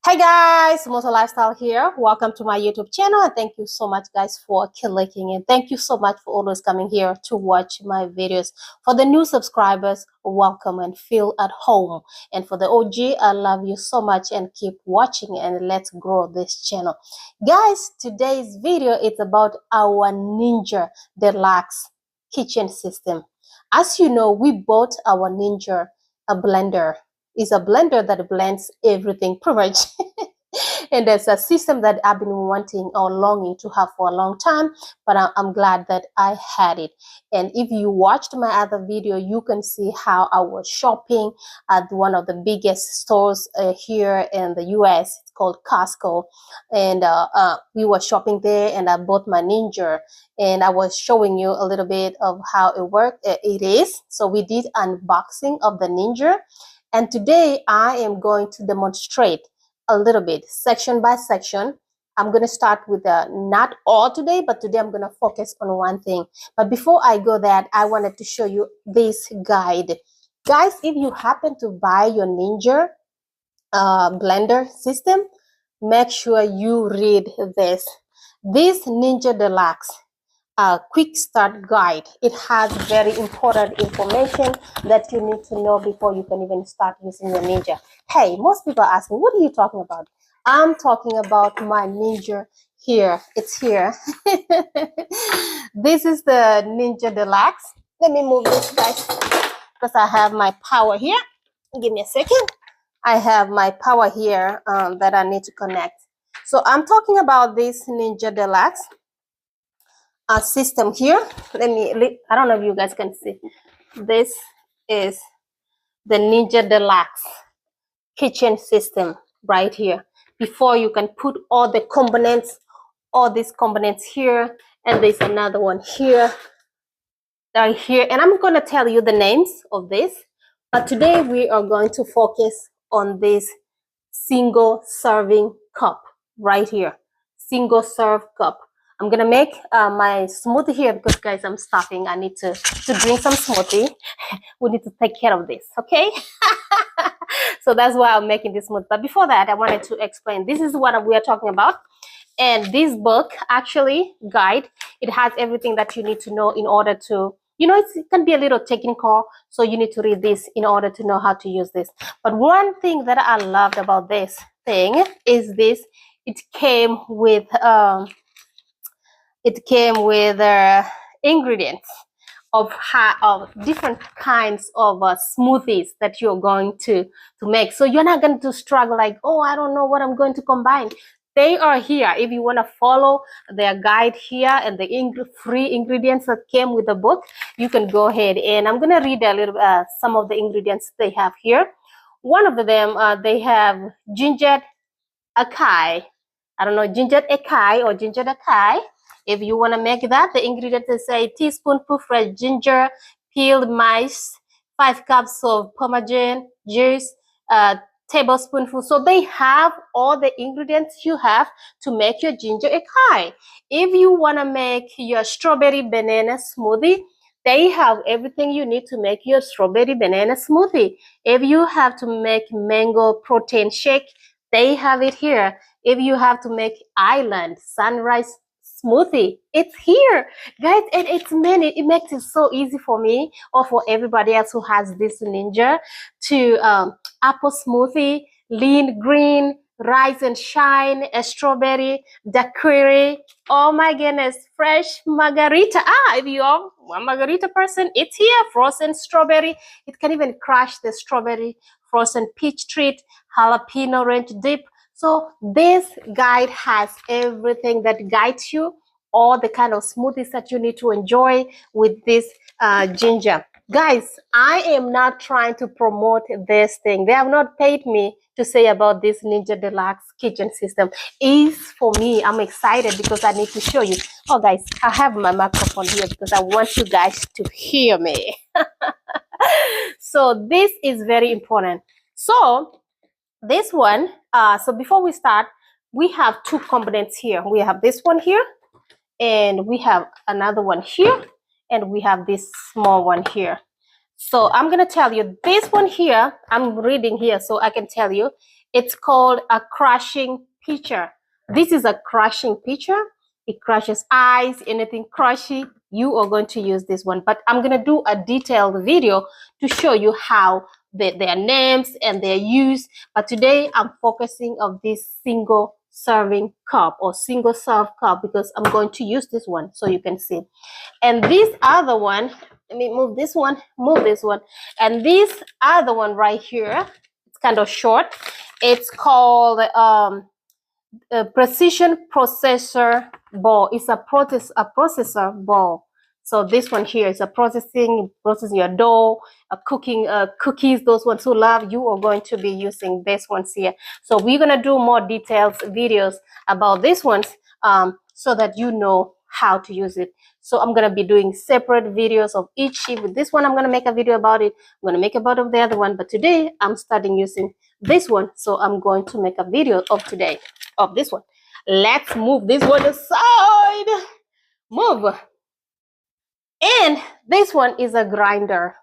Hey guys, Moto Lifestyle here. Welcome to my YouTube channel and thank you so much guys for clicking in. Thank you so much for always coming here to watch my videos. For the new subscribers, welcome and feel at home. And for the OG, I love you so much and keep watching and let's grow this channel. Guys, today's video is about our Ninja Deluxe kitchen system. As you know, we bought our Ninja a blender. Is a blender that blends everything pretty much. And there's a system that I've been wanting or longing to have for a long time, but I'm glad that I had it. And if you watched my other video, you can see how I was shopping at one of the biggest stores here in the US. It's called Costco. And we were shopping there and I bought my Ninja and I was showing you a little bit of how it is. So we did unboxing of the Ninja. And today I am going to demonstrate a little bit, section by section. I'm going to start with not all today, but today I'm going to focus on one thing. But before I go that, I wanted to show you this guide. Guys, if you happen to buy your Ninja blender system, make sure you read this. This Ninja Deluxe quick start guide. It has very important information that you need to know before you can even start using your Ninja. Hey, most people are asking, what are you talking about? I'm talking about my Ninja here. It's here. This is the Ninja Deluxe. Let me move this guys because I have my power here. Give me a second. I have my power here that I need to connect. So I'm talking about this Ninja Deluxe system here. I don't know if you guys can see. This is the Ninja Deluxe kitchen system right here. Before you can put all the components, all these components here, and there's another one here, right here. And I'm going to tell you the names of this, but today we are going to focus on this single serving cup right here. Single serve cup. I'm gonna make my smoothie here because guys, I'm stopping. I need to drink some smoothie. We need to take care of this, okay? So that's why I'm making this smoothie. But before that, I wanted to explain. This is what we are talking about. And this book, actually, guide, it has everything that you need to know in order to, it can be a little technical, so you need to read this in order to know how to use this. But one thing that I loved about this thing is this. It came with ingredients of different kinds of smoothies that you're going to make. So you're not going to struggle like, oh, I don't know what I'm going to combine. They are here. If you want to follow their guide here and the free ingredients that came with the book, you can go ahead. And I'm going to read a little some of the ingredients they have here. One of them, they have ginger acai. I don't know, ginger acai or ginger acai. If you want to make that, the ingredients is a teaspoonful fresh ginger, peeled mice, 5 cups of pomegranate juice, tablespoonful. So they have all the ingredients you have to make your ginger acai. If you want to make your strawberry banana smoothie, they have everything you need to make your strawberry banana smoothie. If you have to make mango protein shake, they have it here. If you have to make island sunrise smoothie, it's here, guys. And it makes it so easy for me or for everybody else who has this Ninja to apple smoothie, lean green, rise and shine, a strawberry, daiquiri. Oh my goodness, fresh margarita. If you are a margarita person, it's here. Frozen strawberry. It can even crush the strawberry, frozen peach treat, jalapeno ranch dip. So this guide has everything that guides you, all the kind of smoothies that you need to enjoy with this ginger. Guys, I am not trying to promote this thing. They have not paid me to say about this Ninja Deluxe kitchen system. It's for me. I'm excited because I need to show you. Oh guys, I have my microphone here because I want you guys to hear me. So this is very important. So this one, so before we start, we have 2 components here. We have this one here, and we have another one here, and we have this small one here. So I'm going to tell you this one here, I'm reading here so I can tell you, It's called a crushing pitcher. This is a crushing pitcher. It crushes ice, anything crushy. You are going to use this one, but I'm going to do a detailed video to show you how their names and their use. But today I'm focusing on this single serving cup or single serve cup because I'm going to use this one so you can see. And this other one, let me move this one, and this other one right here, it's kind of short. It's called a precision processor ball. It's a processor ball. So this one here is a processing your dough, cooking cookies. Those ones who love, you are going to be using this ones here. So we're gonna do more details videos about these ones, so that you know how to use it. So I'm gonna be doing separate videos of each sheet. With this one, I'm gonna make a video about it. I'm gonna make about of the other one, but today I'm starting using this one, so I'm going to make a video of today of this one. Let's move this one aside. Move. And this one is a grinder.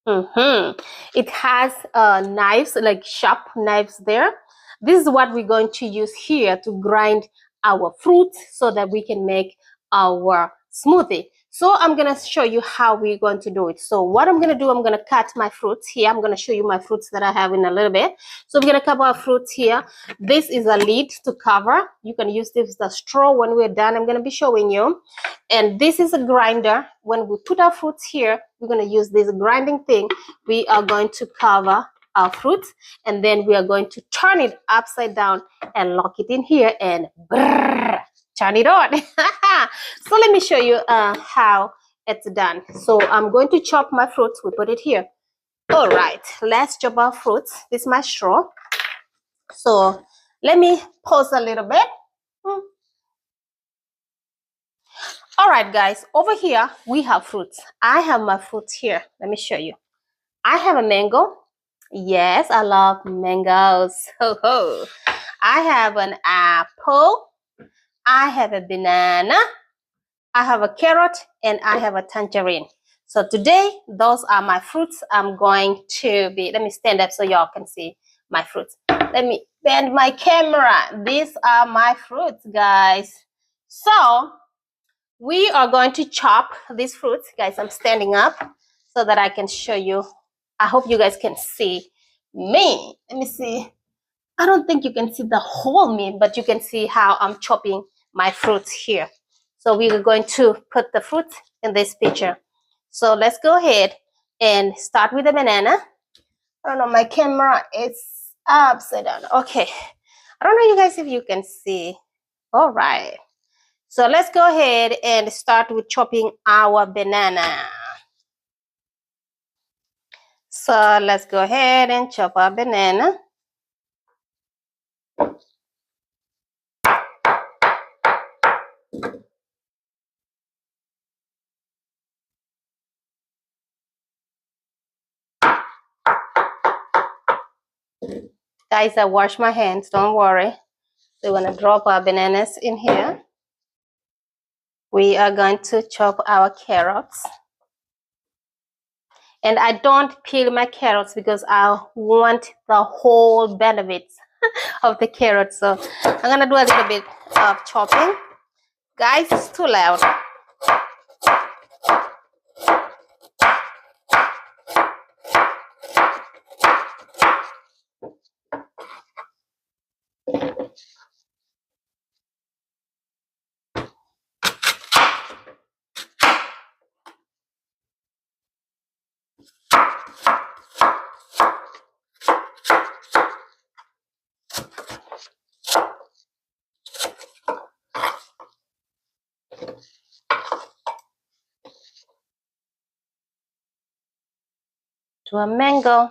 It has knives, like sharp knives there. This is what we're going to use here to grind our fruit so that we can make our smoothie. So I'm going to show you how we're going to do it. So what I'm going to do, I'm going to cut my fruits here. I'm going to show you my fruits that I have in a little bit. So we're going to cover our fruits here. This is a lid to cover. You can use this as a straw when we're done. I'm going to be showing you. And this is a grinder. When we put our fruits here, we're going to use this grinding thing. We are going to cover our fruits, and then we are going to turn it upside down and lock it in here and brrr, turn it on. So let me show you how it's done. So I'm going to chop my fruits. We put it here. All right, let's chop our fruits. This is my straw. So let me pause a little bit. All right, guys, over here we have fruits. I have my fruits here. Let me show you. I have a mango. Yes, I love mangoes. Ho ho. I have an apple. I have a banana. I have a carrot, and I have a tangerine. So today, those are my fruits. I'm going to be, let me stand up so y'all can see my fruits. Let me bend my camera. These are my fruits, guys. So we are going to chop these fruits. Guys, I'm standing up so that I can show you. I hope you guys can see me. Let me see. I don't think you can see the whole me, but you can see how I'm chopping my fruits here. So we are going to put the fruits in this picture. So let's go ahead and start with the banana. I don't know, my camera is upside down. Okay. I don't know, you guys, if you can see. All right. So let's go ahead and start with chopping our banana. So let's go ahead and chop our banana. Guys, I wash my hands, don't worry. So we're going to drop our bananas in here. We are going to chop our carrots. And I don't peel my carrots because I want the whole benefits of the carrots. So I'm going to do a little bit of chopping. Guys, it's too loud. To a mango.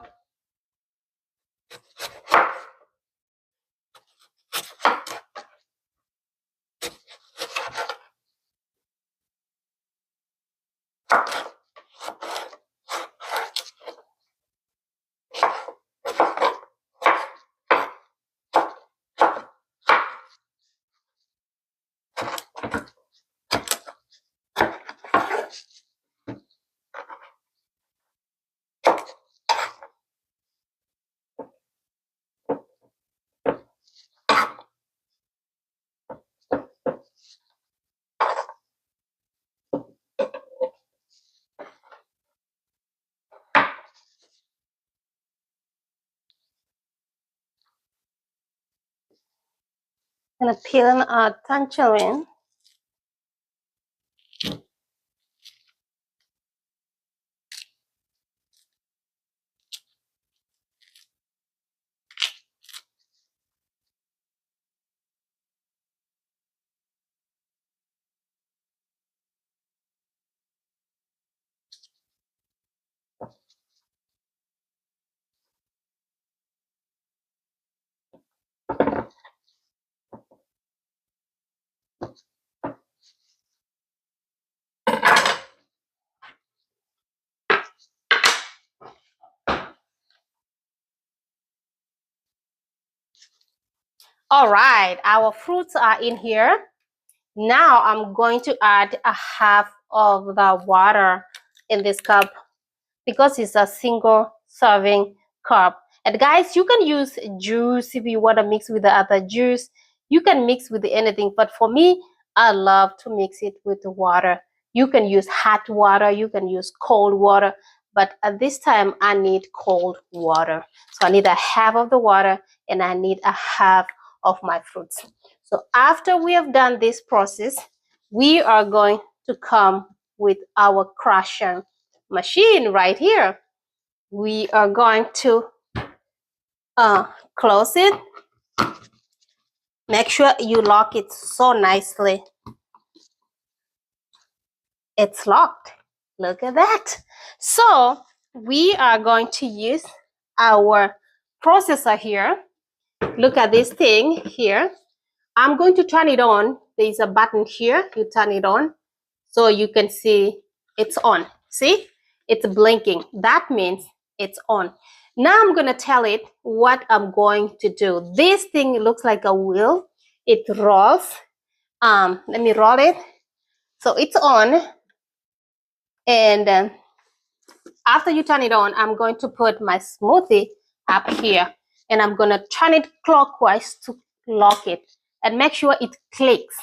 I'm gonna peel a tangerine. All right, our fruits are in here. Now I'm going to add a half of the water in this cup because it's a single serving cup. And guys, you can use juice if you want to mix with the other juice. You can mix with anything, but for me, I love to mix it with the water. You can use hot water, you can use cold water, but at this time I need cold water. So I need a half of the water and I need a half of my fruits. So after we have done this process, we are going to come with our crusher machine right here. We are going to close it. Make sure you lock it so nicely. It's locked. Look at that. So we are going to use our processor here. Look at this thing here. I'm going to turn it on. There's a button here. You turn it on so you can see it's on. See? It's blinking. That means it's on. Now I'm going to tell it what I'm going to do. This thing looks like a wheel. It rolls. Let me roll it. So it's on. And after you turn it on, I'm going to put my smoothie up here. And I'm going to turn it clockwise to lock it. And make sure it clicks.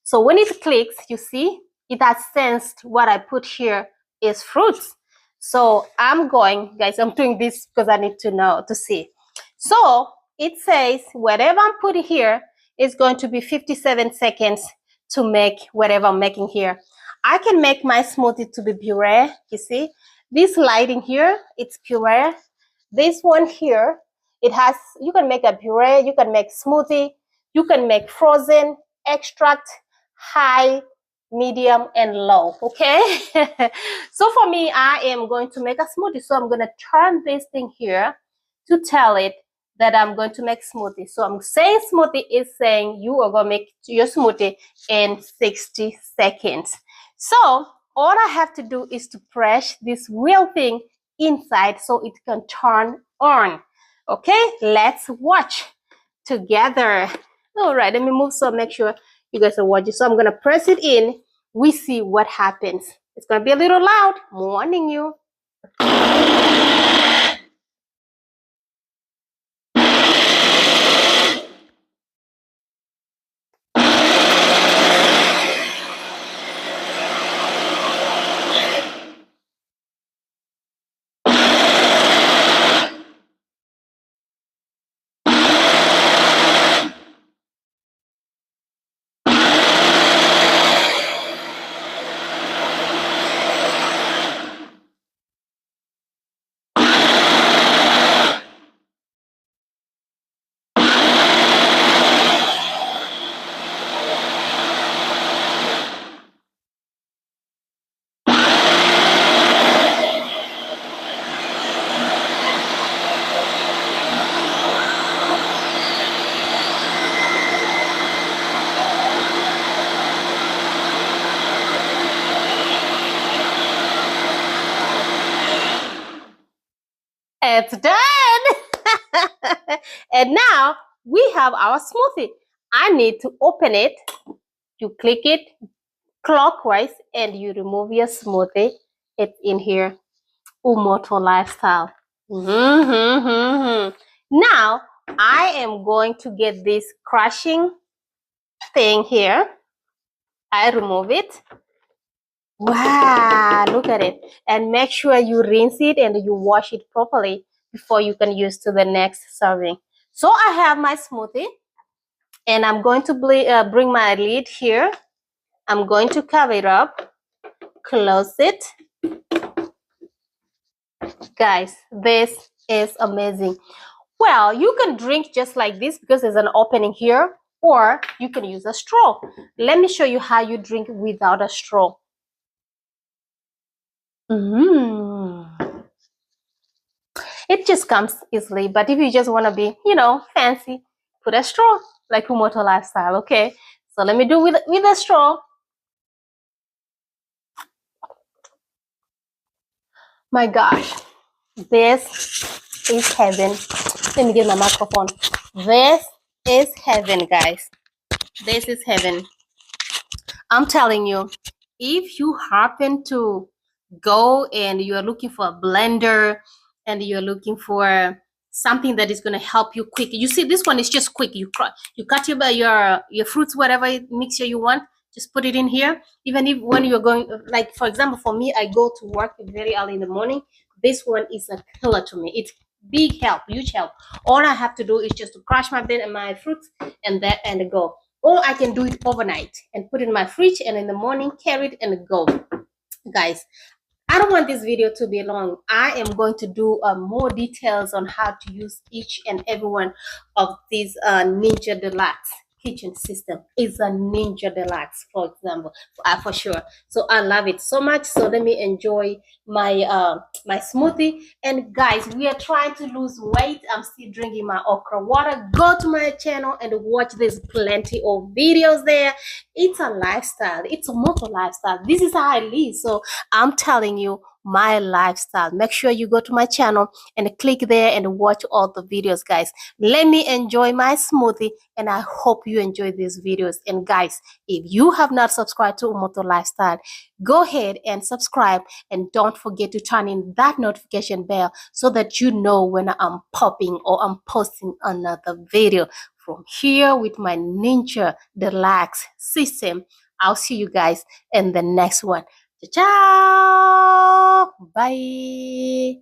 So when it clicks, you see, it has sensed what I put here is fruits. So I'm doing this because I need to know, to see. So it says whatever I'm putting here is going to be 57 seconds to make whatever I'm making here. I can make my smoothie to be puree, you see. This lighting here, it's puree. This one here, it has, you can make a puree, you can make smoothie, you can make frozen, extract, high, medium, and low, okay? So for me, I am going to make a smoothie. So I'm going to turn this thing here to tell it that I'm going to make smoothie. So I'm saying smoothie is saying you are going to make your smoothie in 60 seconds. So all I have to do is to press this wheel thing inside so it can turn on. Okay, let's watch together. All right, let me move so make sure you guys are watching. So I'm gonna press it in. We see what happens. It's gonna be a little loud. I'm warning you. It's done. And now we have our smoothie. I need to open it. You click it clockwise and you remove your smoothie. It's in here. Umoto lifestyle. Now I am going to get this crushing thing here. I remove it. Wow, look at it. And make sure you rinse it and you wash it properly before you can use to the next serving. So I have my smoothie. And I'm going to bring my lid here. I'm going to cover it up, close it. Guys, this is amazing. Well, you can drink just like this because there's an opening here, or you can use a straw. Let me show you how you drink without a straw. It just comes easily, but if you just want to be, fancy, put a straw, like Umoto lifestyle, okay? So let me do with a straw. My gosh, this is heaven. Let me get my microphone. This is heaven, guys. This is heaven. I'm telling you, if you happen to go and you're looking for a blender and you're looking for something that is going to help you quick, you see this one is just quick. You cut your fruits, whatever mixture you want, just put it in here. Even if when you're going, like for example, for me, I go to work very early in the morning. This one is a killer to me. It's big help, huge help. All I have to do is just to crush my fruits and go. Or I can do it overnight and put it in my fridge, and in the morning carry it and go. Guys, I don't want this video to be long. I am going to do more details on how to use each and every one of these Ninja Deluxe kitchen system. It's a Ninja Deluxe, for example, for sure. So I love it so much. So let me enjoy my smoothie. And guys, we are trying to lose weight. I'm still drinking my okra water. Go to my channel and watch. There's plenty of videos there. It's a lifestyle. It's a motor lifestyle. This is how I live. So I'm telling you my lifestyle. Make sure you go to my channel and click there and watch all the videos, guys. Let me enjoy my smoothie, and I hope you enjoy these videos. And guys, if you have not subscribed to Umoto Lifestyle, go ahead and subscribe, and don't forget to turn in that notification bell so that you know when I'm popping or I'm posting another video from here with my Ninja Deluxe system. I'll see you guys in the next one. Ciao. Bye.